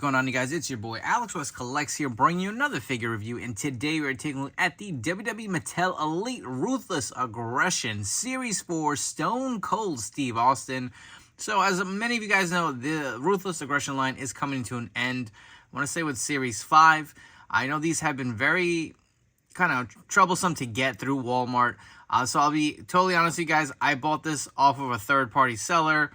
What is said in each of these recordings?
going on, you guys? It's your boy Alex West Collects here, bringing you another figure review. And today we're taking a look at the WWE Mattel Elite Ruthless Aggression Series 4 Stone Cold Steve Austin. So, as many of you guys know, the Ruthless Aggression line is coming to an end. I want to say with Series 5. I know these have been very kind of troublesome to get through Walmart. So I'll be totally honest with you guys. I bought this off of a third-party seller.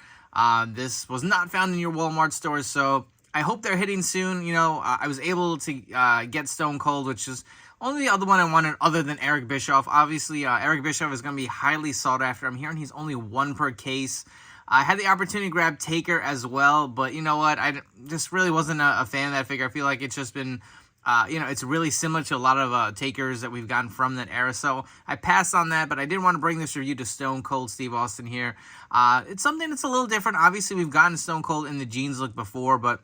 This was not found in your Walmart stores, so I hope they're hitting soon. You know, I was able to get Stone Cold, which is only the other one I wanted other than Eric Bischoff. Obviously, Eric Bischoff is going to be highly sought after. I'm hearing he's only one per case. I had the opportunity to grab Taker as well, but you know what? I just really wasn't a fan of that figure. I feel like it's just been... you know, it's really similar to a lot of Takers that we've gotten from that era. So I passed on that, but I did want to bring this review to Stone Cold Steve Austin here. It's something that's a little different. Obviously, we've gotten Stone Cold in the jeans look before, but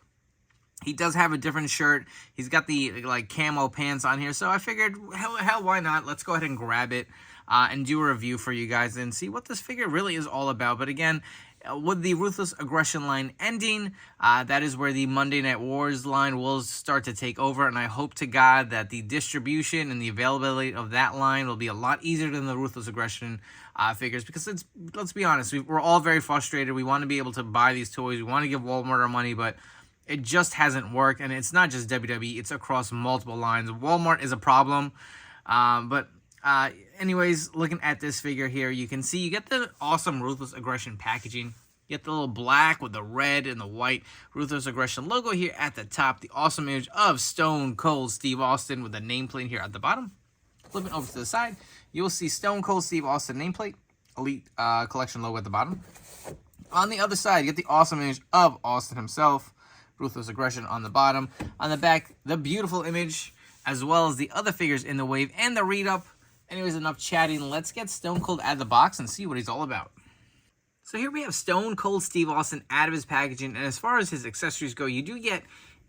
he does have a different shirt. He's got the, like, camo pants on here. So I figured, hell, why not? Let's go ahead and grab it and do a review for you guys and see what this figure really is all about. But again, with the Ruthless Aggression line ending, that is where the Monday Night Wars line will start to take over, and I hope to God that the distribution and the availability of that line will be a lot easier than the Ruthless Aggression figures, because let's be honest, we're all very frustrated. We want to be able to buy these toys. We want to give Walmart our money, but it just hasn't worked, and it's not just WWE. It's across multiple lines. Walmart is a problem, anyways, looking at this figure here, you can see you get the awesome Ruthless Aggression packaging. You get the little black with the red and the white Ruthless Aggression logo here at the top. The awesome image of Stone Cold Steve Austin with the nameplate here at the bottom. Flipping over to the side, you will see Stone Cold Steve Austin nameplate, Elite Collection logo at the bottom. On the other side, you get the awesome image of Austin himself, Ruthless Aggression on the bottom. On the back, the beautiful image, as well as the other figures in the wave and the read-up. Anyways, enough chatting. Let's get Stone Cold out of the box and see what he's all about. So here we have Stone Cold Steve Austin out of his packaging. And as far as his accessories go, you do get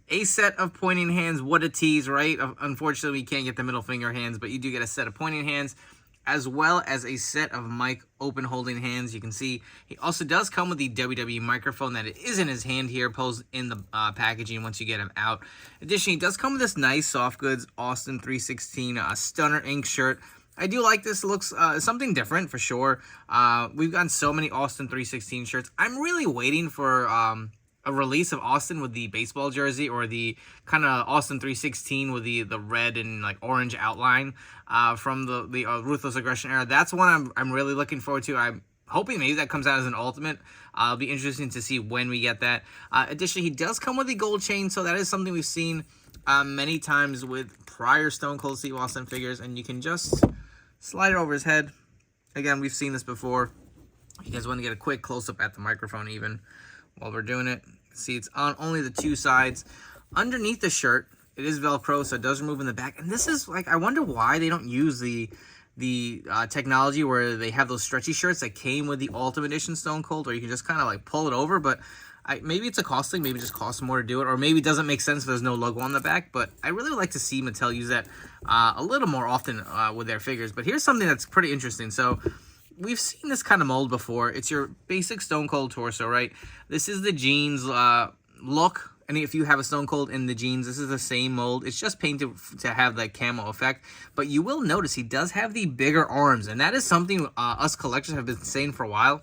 a set of pointing hands. What a tease, right? Unfortunately, we can't get the middle finger hands, but you do get a set of pointing hands, as well as a set of mic open holding hands. You can see he also does come with the WWE microphone that is in his hand here, posed in the packaging once you get him out. Additionally, he does come with this nice soft goods Austin 316 Stunner ink shirt. I do like this. It looks something different for sure. We've gotten so many Austin 316 shirts. I'm really waiting for a release of Austin with the baseball jersey, or the kind of Austin 316 with the red and like orange outline from the Ruthless Aggression era. That's one I'm really looking forward to. I'm hoping maybe that comes out as an ultimate. It'll be interesting to see when we get that. Additionally, he does come with the gold chain, so that is something we've seen many times with prior Stone Cold Steve Austin figures, and you can just slide it over his head. Again, we've seen this before. You guys want to get a quick close-up at the microphone even while we're doing it. See, it's on only the two sides. Underneath the shirt, it is Velcro, so it does remove in the back. And this is, like, I wonder why they don't use the technology where they have those stretchy shirts that came with the Ultimate Edition Stone Cold, where you can just kind of, like, pull it over. But maybe it's a cost thing. Maybe it just costs more to do it. Or maybe it doesn't make sense if there's no logo on the back. But I really would like to see Mattel use that a little more often with their figures. But here's something that's pretty interesting. So we've seen this kind of mold before. It's your basic Stone Cold torso, right? This is the jeans look. And if you have a Stone Cold in the jeans, this is the same mold. It's just painted to have that camo effect. But you will notice he does have the bigger arms. And that is something us collectors have been saying for a while,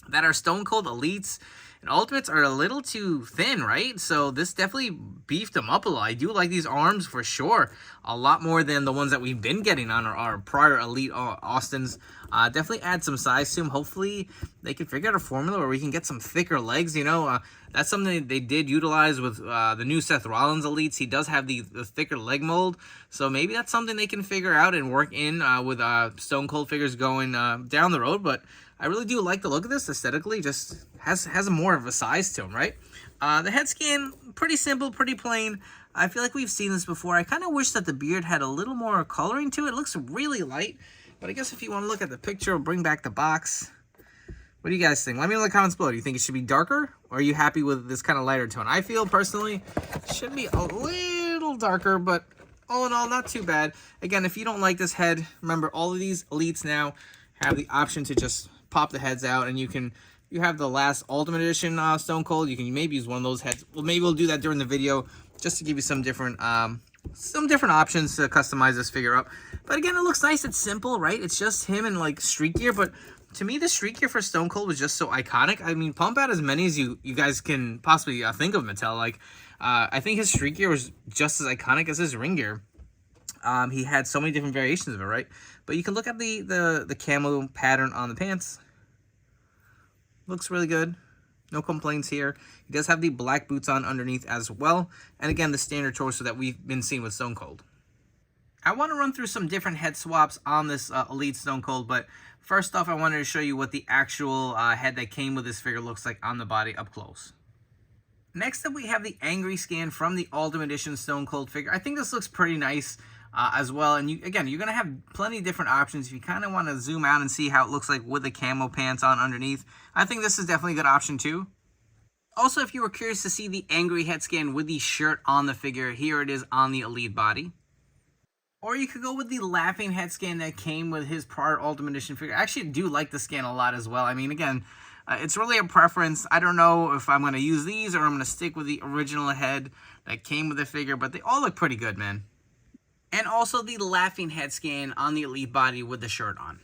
that our Stone Cold Elites and Ultimates are a little too thin, right? So this definitely beefed them up a lot. I do like these arms for sure. A lot more than the ones that we've been getting on our prior Elite Austins. Definitely add some size to them. Hopefully they can figure out a formula where we can get some thicker legs. You know, that's something they did utilize with the new Seth Rollins Elites. He does have the thicker leg mold. So maybe that's something they can figure out and work in with Stone Cold figures going down the road. But I really do like the look of this aesthetically. Just has more of a size to him, right? The head scan, pretty simple, pretty plain. I feel like we've seen this before. I kind of wish that the beard had a little more coloring to it. It looks really light. But I guess if you want to look at the picture or bring back the box, what do you guys think? Let me know in the comments below. Do you think it should be darker? Or are you happy with this kind of lighter tone? I feel, personally, it should be a little darker, but all in all, not too bad. Again, if you don't like this head, remember, all of these Elites now have the option to just pop the heads out, and you can you have the last Ultimate Edition Stone Cold. You can maybe use one of those heads. Well, maybe we'll do that during the video just to give you some different options to customize this figure up. But again, it looks nice. It's simple, right? It's just him in like street gear. But to me, the street gear for Stone Cold was just so iconic. I mean, pump out as many as you guys can possibly think of Mattel. Like, I think his street gear was just as iconic as his ring gear. He had so many different variations of it, right? But you can look at the camo pattern on the pants. Looks really good. No complaints here. He does have the black boots on underneath as well. And again, the standard torso that we've been seeing with Stone Cold. I want to run through some different head swaps on this Elite Stone Cold, but first off, I wanted to show you what the actual head that came with this figure looks like on the body up close. Next up, we have the Angry scan from the Ultimate Edition Stone Cold figure. I think this looks pretty nice as well. And again, you're going to have plenty of different options. If you kind of want to zoom out and see how it looks like with the camo pants on underneath, I think this is definitely a good option too. Also, if you were curious to see the Angry head scan with the shirt on the figure, here it is on the Elite body. Or you could go with the Laughing head scan that came with his prior Ultimate Edition figure. I actually do like the scan a lot as well. I mean, again, it's really a preference. I don't know if I'm going to use these or I'm going to stick with the original head that came with the figure, but they all look pretty good, man. And also the Laughing head scan on the Elite body with the shirt on.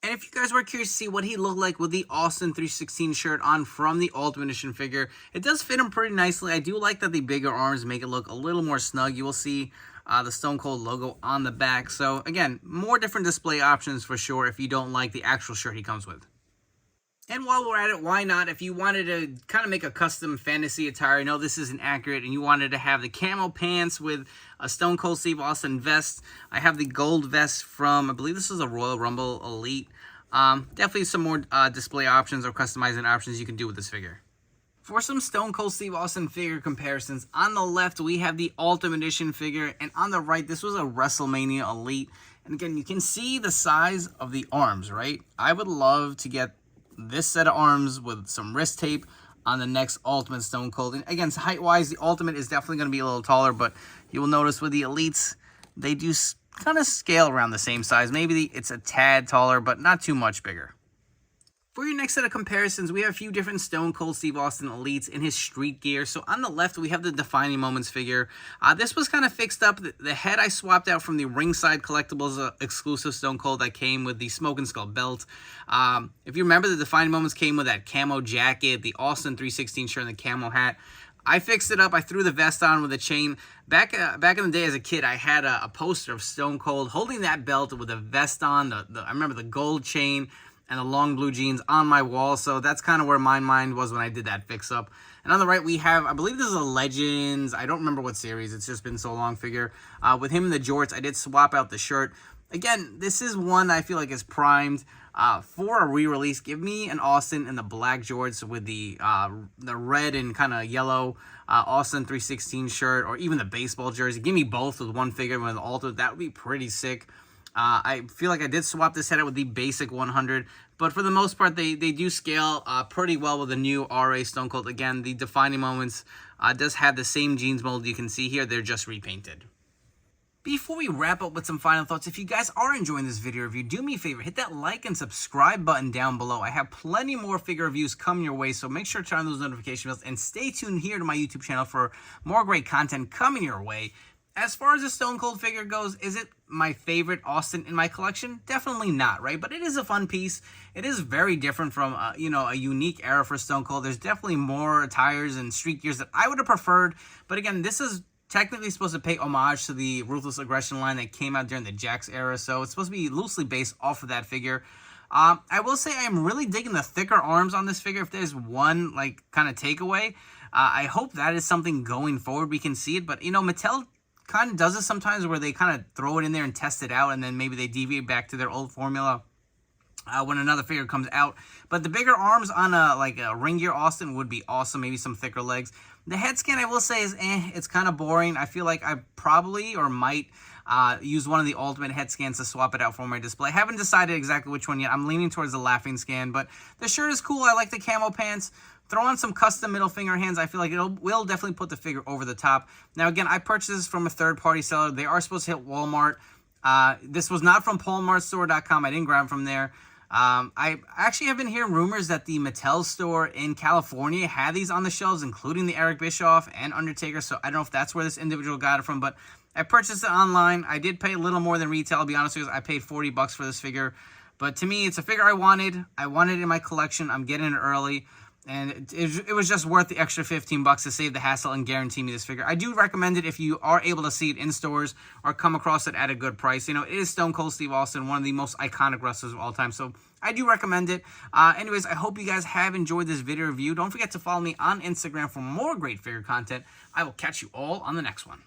And if you guys were curious to see what he looked like with the Austin 316 shirt on from the Ultimate Edition figure, it does fit him pretty nicely. I do like that the bigger arms make it look a little more snug. You will see the Stone Cold logo on the back. So again, more different display options for sure if you don't like the actual shirt he comes with. And while we're at it, why not? If you wanted to kind of make a custom fantasy attire, I know this isn't accurate, and you wanted to have the camo pants with a Stone Cold Steve Austin vest. I have the gold vest from, I believe this is a Royal Rumble Elite. Definitely some more display options or customizing options you can do with this figure. For some Stone Cold Steve Austin figure comparisons, on the left we have the Ultimate Edition figure, and on the right this was a WrestleMania Elite. And again, you can see the size of the arms, right? I would love to get this set of arms with some wrist tape on the next Ultimate Stone Cold. And again, height-wise, the Ultimate is definitely going to be a little taller, but you will notice with the Elites, they do kind of scale around the same size. Maybe it's a tad taller, but not too much bigger. For your next set of comparisons, we have a few different Stone Cold Steve Austin Elites in his street gear. So on the left, we have the Defining Moments figure. This was kind of fixed up. The head I swapped out from the Ringside Collectibles exclusive Stone Cold that came with the Smoke and Skull belt. If you remember, the Defining Moments came with that camo jacket, the Austin 316 shirt, and the camo hat. I fixed it up. I threw the vest on with a chain. Back in the day as a kid, I had a poster of Stone Cold holding that belt with a vest on. I remember the gold chain and the long blue jeans on my wall. So that's kind of where my mind was when I did that fix up. And on the right, we have, I believe this is a Legends. I don't remember what series. It's just been so long figure. With him in the jorts, I did swap out the shirt. Again, this is one I feel like is primed for a re-release. Give me an Austin in the black jorts with the red and kind of yellow Austin 316 shirt, or even the baseball jersey. Give me both with one figure with an alter. That would be pretty sick. I feel like I did swap this head out with the basic 100, but for the most part, they do scale pretty well with the new RA Stone Cold. Again, the Defining Moments does have the same jeans mold you can see here. They're just repainted. Before we wrap up with some final thoughts, if you guys are enjoying this video review, do me a favor, hit that like and subscribe button down below. I have plenty more figure reviews coming your way, so make sure to turn on those notification bells and stay tuned here to my YouTube channel for more great content coming your way. As far as the Stone Cold figure goes, is it my favorite Austin in my collection? Definitely not, right? But it is a fun piece. It is very different from, a unique era for Stone Cold. There's definitely more attires and street gears that I would have preferred. But again, this is technically supposed to pay homage to the Ruthless Aggression line that came out during the Jax era. So it's supposed to be loosely based off of that figure. I will say I'm really digging the thicker arms on this figure. If there's one, kind of takeaway, I hope that is something going forward. We can see it. But, Mattel kind of does this sometimes where they kind of throw it in there and test it out, and then maybe they deviate back to their old formula when another figure comes out. But the bigger arms on a ring gear Austin would be awesome. Maybe some thicker legs. The head scan, I will say, is it's kind of boring. I feel like I probably or might use one of the Ultimate head scans to swap it out for my display. I haven't decided exactly which one yet. I'm leaning towards the Laughing scan, but the shirt is cool. I like the camo pants. Throw on some custom middle finger hands. I feel like will definitely put the figure over the top. Now, again, I purchased this from a third-party seller. They are supposed to hit Walmart. This was not from PolmartStore.com. I didn't grab it from there. I actually have been hearing rumors that the Mattel store in California had these on the shelves, including the Eric Bischoff and Undertaker, so I don't know if that's where this individual got it from, but I purchased it online. I did pay a little more than retail, I'll be honest with you. I paid $40 for this figure, but to me, it's a figure I wanted. I wanted it in my collection. I'm getting it early. And it was just worth the extra $15 to save the hassle and guarantee me this figure. I do recommend it if you are able to see it in stores or come across it at a good price. You know, it is Stone Cold Steve Austin, one of the most iconic wrestlers of all time. So I do recommend it. Anyways, I hope you guys have enjoyed this video review. Don't forget to follow me on Instagram for more great figure content. I will catch you all on the next one.